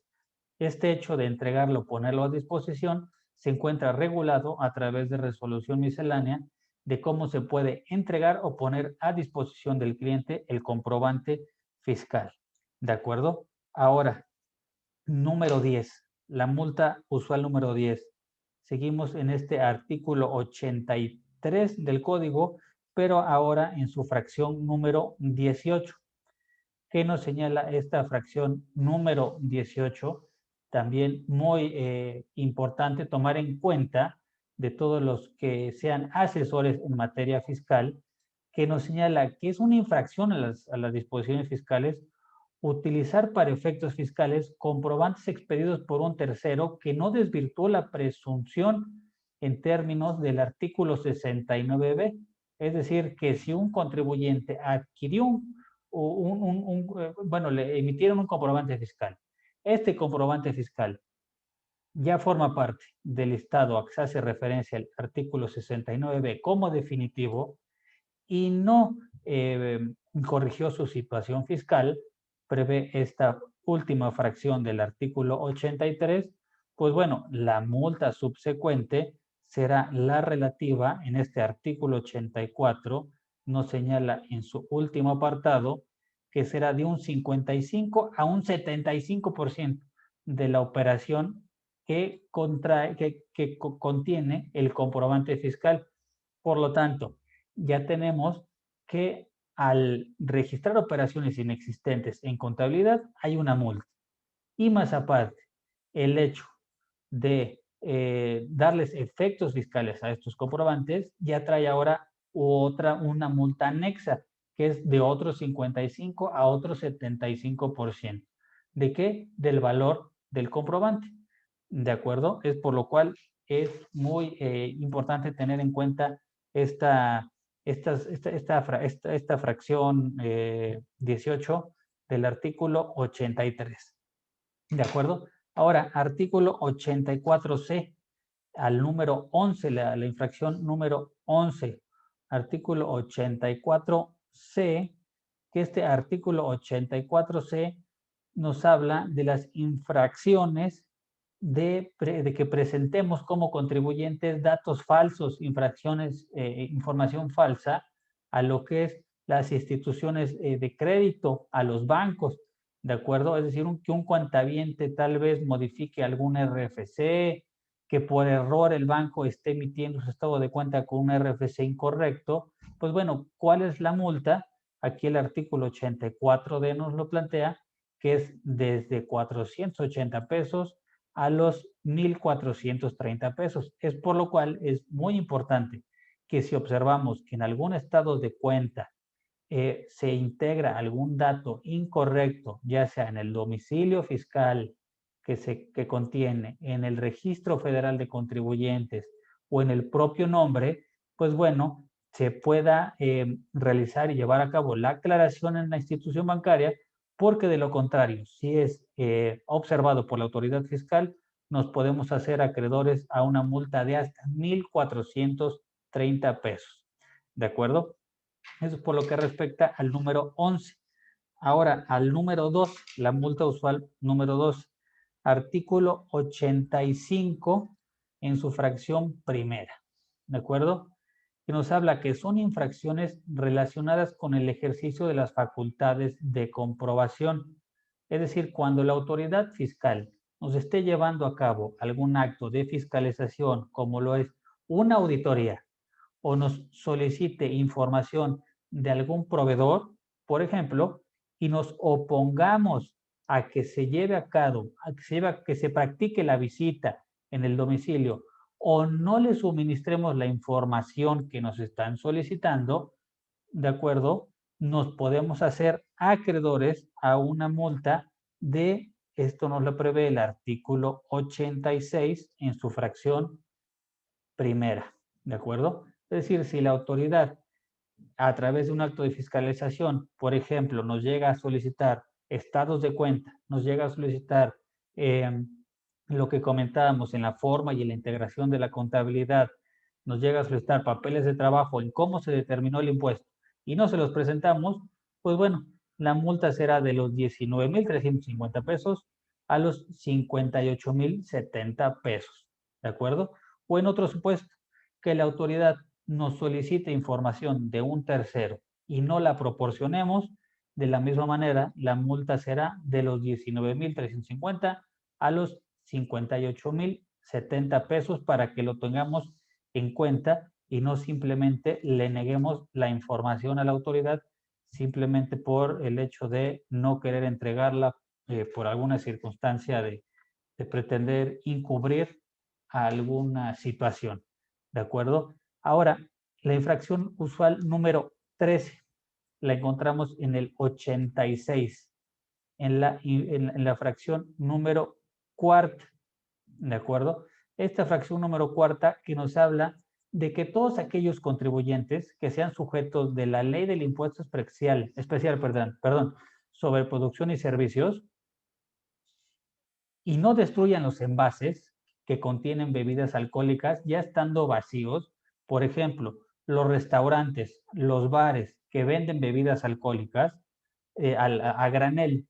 Speaker 1: Este hecho de entregarlo o ponerlo a disposición se encuentra regulado a través de resolución miscelánea de cómo se puede entregar o poner a disposición del cliente el comprobante fiscal. ¿De acuerdo? Ahora, número 10, la multa usual número 10. Seguimos en este artículo 83 del código, pero ahora en su fracción número 18. ¿Qué nos señala esta fracción número 18? También muy importante tomar en cuenta de todos los que sean asesores en materia fiscal, que nos señala que es una infracción a las disposiciones fiscales utilizar para efectos fiscales comprobantes expedidos por un tercero que no desvirtuó la presunción en términos del artículo 69b. Es decir, que si un contribuyente adquirió bueno, le emitieron un comprobante fiscal. Este comprobante fiscal ya forma parte del listado a que se hace referencia al artículo 69b como definitivo y no corrigió su situación fiscal, prevé esta última fracción del artículo 83, pues bueno, la multa subsecuente será la relativa en este artículo 84, nos señala en su último apartado que será de un 55 a un 75% de la operación que contiene el comprobante fiscal. Por lo tanto, ya tenemos que al registrar operaciones inexistentes en contabilidad hay una multa. Y más aparte, el hecho de darles efectos fiscales a estos comprobantes ya trae ahora una multa anexa, que es de otro 55 a otro 75%. ¿De qué? Del valor del comprobante. ¿De acuerdo? Es por lo cual es muy importante tener en cuenta esta fracción 18 del artículo 83. ¿De acuerdo? Ahora, artículo 84C, al número 11, la infracción número 11. Artículo 84C, que este artículo 84C nos habla de las infracciones de que presentemos como contribuyentes datos falsos, infracciones, información falsa a lo que es las instituciones de crédito, a los bancos, ¿de acuerdo? Es decir, que un cuentaviente tal vez modifique algún RFC, que por error el banco esté emitiendo su estado de cuenta con un RFC incorrecto, pues bueno, ¿cuál es la multa? Aquí el artículo 84D nos lo plantea, que es desde 480 pesos a los 1,430 pesos. Es por lo cual es muy importante que si observamos que en algún estado de cuenta se integra algún dato incorrecto, ya sea en el domicilio fiscal que contiene, en el registro federal de contribuyentes o en el propio nombre, pues bueno, se pueda realizar y llevar a cabo la aclaración en la institución bancaria, porque de lo contrario, si es observado por la autoridad fiscal, nos podemos hacer acreedores a una multa de hasta 1,430 pesos. ¿De acuerdo? Eso es por lo que respecta al número 11. Ahora, al número 2, la multa usual número 2, artículo 85 en su fracción primera, ¿de acuerdo? Que nos habla que son infracciones relacionadas con el ejercicio de las facultades de comprobación. Es decir, cuando la autoridad fiscal nos esté llevando a cabo algún acto de fiscalización, como lo es una auditoría, o nos solicite información de algún proveedor, por ejemplo, y nos opongamos a que se lleve a cabo, que se practique la visita en el domicilio, o no le suministremos la información que nos están solicitando, ¿de acuerdo? Nos podemos hacer acreedores a una multa de, esto nos lo prevé el artículo 86 en su fracción primera, ¿de acuerdo? Es decir, si la autoridad a través de un acto de fiscalización, por ejemplo, nos llega a solicitar estados de cuenta, nos llega a solicitar lo que comentábamos en la forma y en la integración de la contabilidad, nos llega a solicitar papeles de trabajo en cómo se determinó el impuesto y no se los presentamos, pues bueno, la multa será de los 19,350 pesos a los 58,070 pesos, ¿de acuerdo? O en otro supuesto, que la autoridad nos solicite información de un tercero y no la proporcionemos, de la misma manera, la multa será de los 19,350 a los 58,070 pesos, para que lo tengamos en cuenta y no simplemente le neguemos la información a la autoridad simplemente por el hecho de no querer entregarla por alguna circunstancia de pretender encubrir alguna situación. ¿De acuerdo? Ahora, la infracción usual número 13 la encontramos en el 86. en la fracción número cuarta, ¿de acuerdo? Esta fracción número cuarta que nos habla de que todos aquellos contribuyentes que sean sujetos de la ley del impuesto especial, sobre producción y servicios y no destruyan los envases que contienen bebidas alcohólicas ya estando vacíos. Por ejemplo, los restaurantes, los bares que venden bebidas alcohólicas a granel,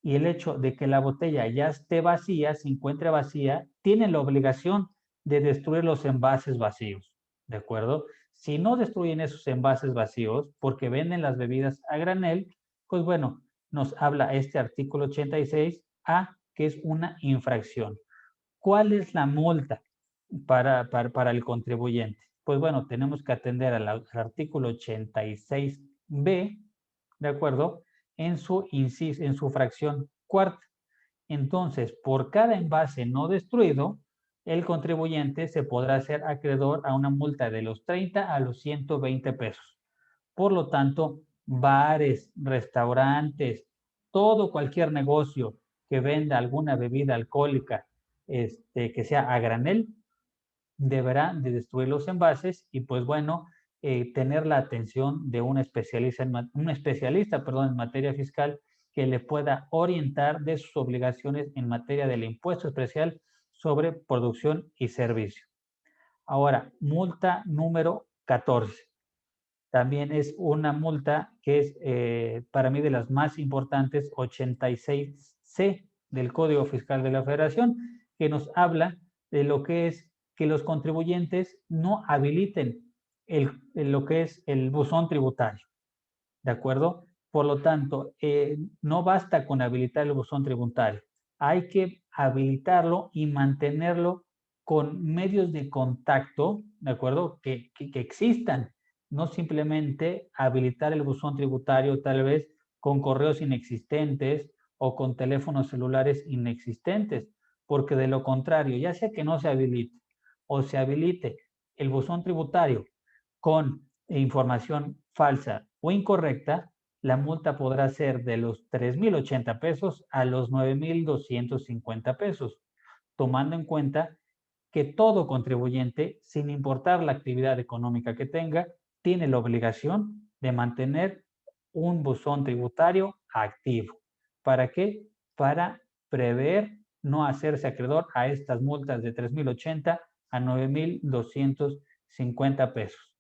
Speaker 1: y el hecho de que la botella ya esté vacía, se encuentre vacía, tienen la obligación de destruir los envases vacíos, ¿de acuerdo? Si no destruyen esos envases vacíos porque venden las bebidas a granel, pues bueno, nos habla este artículo 86A, que es una infracción. ¿Cuál es la multa para el contribuyente? Pues bueno, tenemos que atender al artículo 86B, ¿de acuerdo? En su fracción cuarta. Entonces, por cada envase no destruido, el contribuyente se podrá hacer acreedor a una multa de los 30 a los 120 pesos. Por lo tanto, bares, restaurantes, cualquier negocio que venda alguna bebida alcohólica que sea a granel, deberá de destruir los envases y pues bueno, tener la atención de un especialista, en materia fiscal que le pueda orientar de sus obligaciones en materia del impuesto especial sobre producción y servicio. Ahora, multa número 14. También es una multa que es para mí de las más importantes, 86C del Código Fiscal de la Federación, que nos habla de lo que es que los contribuyentes no habiliten lo que es el buzón tributario, ¿de acuerdo? Por lo tanto, no basta con habilitar el buzón tributario, hay que habilitarlo y mantenerlo con medios de contacto, ¿de acuerdo? Que existan, no simplemente habilitar el buzón tributario tal vez con correos inexistentes o con teléfonos celulares inexistentes, porque de lo contrario, ya sea que no se habilite o se habilite el buzón tributario con información falsa o incorrecta, la multa podrá ser de los 3,080 pesos a los 9,250 pesos, tomando en cuenta que todo contribuyente, sin importar la actividad económica que tenga, tiene la obligación de mantener un buzón tributario activo. ¿Para qué? Para prever no hacerse acreedor a estas multas de 3,080 a 9,250 pesos.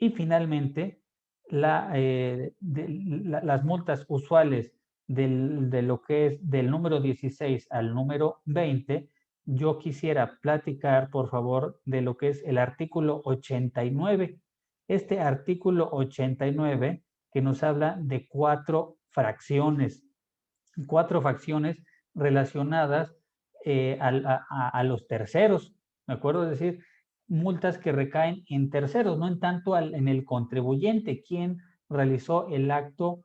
Speaker 1: Y finalmente, las multas usuales de lo que es del número 16 al número 20, yo quisiera platicar, por favor, de lo que es el artículo 89. Este artículo 89 que nos habla de cuatro fracciones relacionadas a los terceros, ¿me acuerdo? Es decir, multas que recaen en terceros, no en tanto en el contribuyente, quien realizó el acto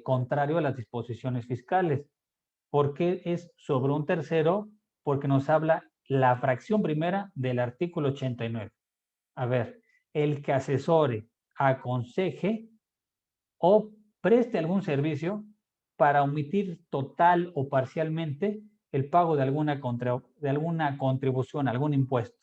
Speaker 1: contrario a las disposiciones fiscales. ¿Por qué es sobre un tercero? Porque nos habla la fracción primera del artículo 89. A ver, el que asesore, aconseje o preste algún servicio para omitir total o parcialmente el pago de alguna contribución, algún impuesto,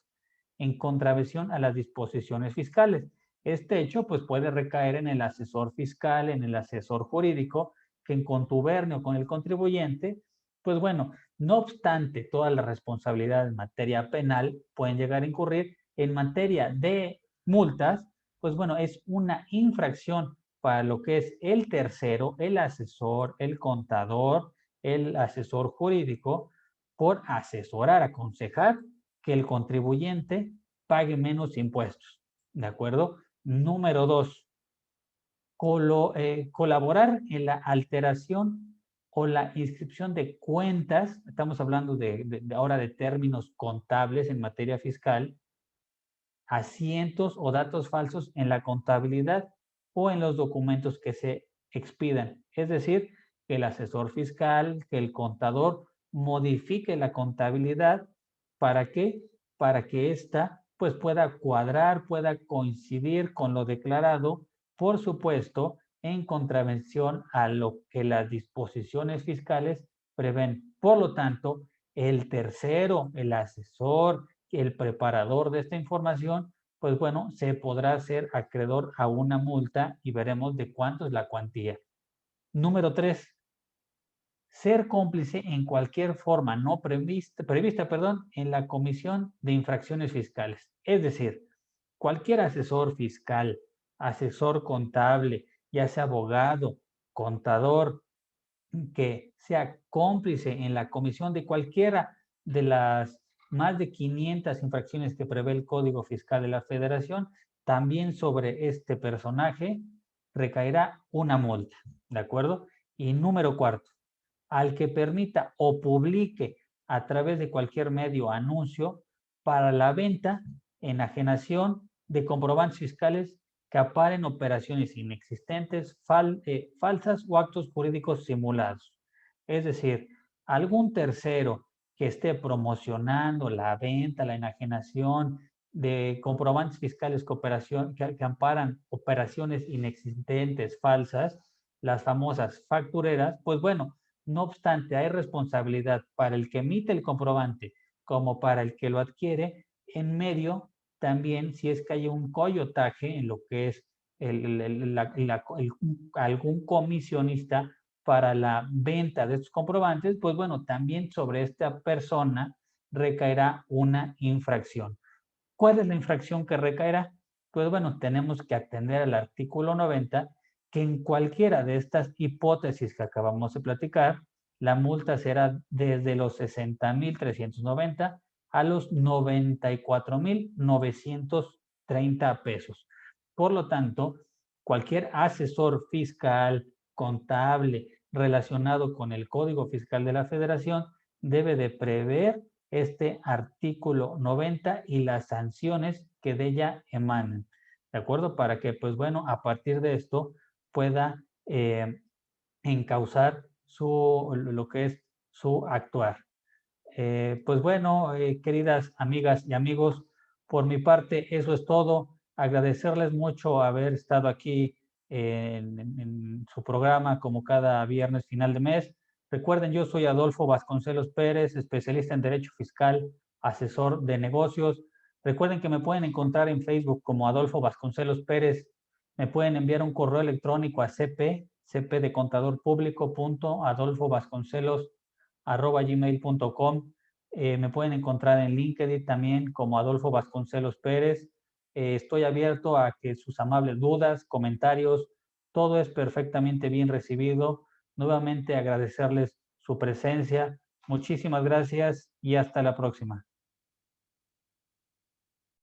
Speaker 1: en contravención a las disposiciones fiscales. Este hecho pues, puede recaer en el asesor fiscal, en el asesor jurídico, que en contubernio con el contribuyente, pues bueno, no obstante todas las responsabilidades en materia penal pueden llegar a incurrir en materia de multas, pues bueno, es una infracción para lo que es el tercero, el asesor, el contador, el asesor jurídico, por asesorar, aconsejar que el contribuyente pague menos impuestos. ¿De acuerdo? Número 2, colaborar en la alteración o la inscripción de cuentas, estamos hablando ahora de términos contables en materia fiscal, asientos o datos falsos en la contabilidad o en los documentos que se expidan. Es decir, que el asesor fiscal, que el contador modifique la contabilidad. ¿Para qué? Para que ésta pues pueda cuadrar, pueda coincidir con lo declarado, por supuesto, en contravención a lo que las disposiciones fiscales prevén. Por lo tanto, el tercero, el asesor, el preparador de esta información, pues bueno, se podrá hacer acreedor a una multa y veremos de cuánto es la cuantía. Número 3, ser cómplice en cualquier forma no prevista en la comisión de infracciones fiscales. Es decir, cualquier asesor fiscal, asesor contable, ya sea abogado, contador, que sea cómplice en la comisión de cualquiera de las más de 500 infracciones que prevé el Código Fiscal de la Federación, también sobre este personaje recaerá una multa, ¿de acuerdo? Y número 4, al que permita o publique a través de cualquier medio anuncio para la venta, enajenación de comprobantes fiscales que aparen operaciones inexistentes, falsas o actos jurídicos simulados. Es decir, algún tercero que esté promocionando la venta, la enajenación de comprobantes fiscales que amparan operaciones inexistentes, falsas, las famosas factureras, pues bueno, no obstante, hay responsabilidad para el que emite el comprobante como para el que lo adquiere en medio también si es que hay un coyotaje en lo que es algún comisionista para la venta de estos comprobantes, pues bueno, también sobre esta persona recaerá una infracción. ¿Cuál es la infracción que recaerá? Pues bueno, tenemos que atender al artículo 90, que en cualquiera de estas hipótesis que acabamos de platicar, la multa será desde los 60,390 a los 94,930 pesos. Por lo tanto, cualquier asesor fiscal, contable, relacionado con el Código Fiscal de la Federación, debe de prever este artículo 90 y las sanciones que de ella emanan, ¿de acuerdo? Para que, pues bueno, a partir de esto pueda encauzar lo que es su actuar. Pues bueno, queridas amigas y amigos, por mi parte eso es todo. Agradecerles mucho haber estado aquí en su programa como cada viernes final de mes. Recuerden, yo soy Adolfo Vasconcelos Pérez, especialista en Derecho Fiscal, asesor de negocios. Recuerden que me pueden encontrar en Facebook como Adolfo Vasconcelos Pérez. Me pueden enviar un correo electrónico a cp de contador público punto Adolfo Vasconcelos @gmail.com. Me pueden encontrar en LinkedIn también como Adolfo Vasconcelos Pérez. Estoy abierto a que sus amables dudas, comentarios, todo es perfectamente bien recibido. Nuevamente agradecerles su presencia. Muchísimas gracias y hasta la próxima.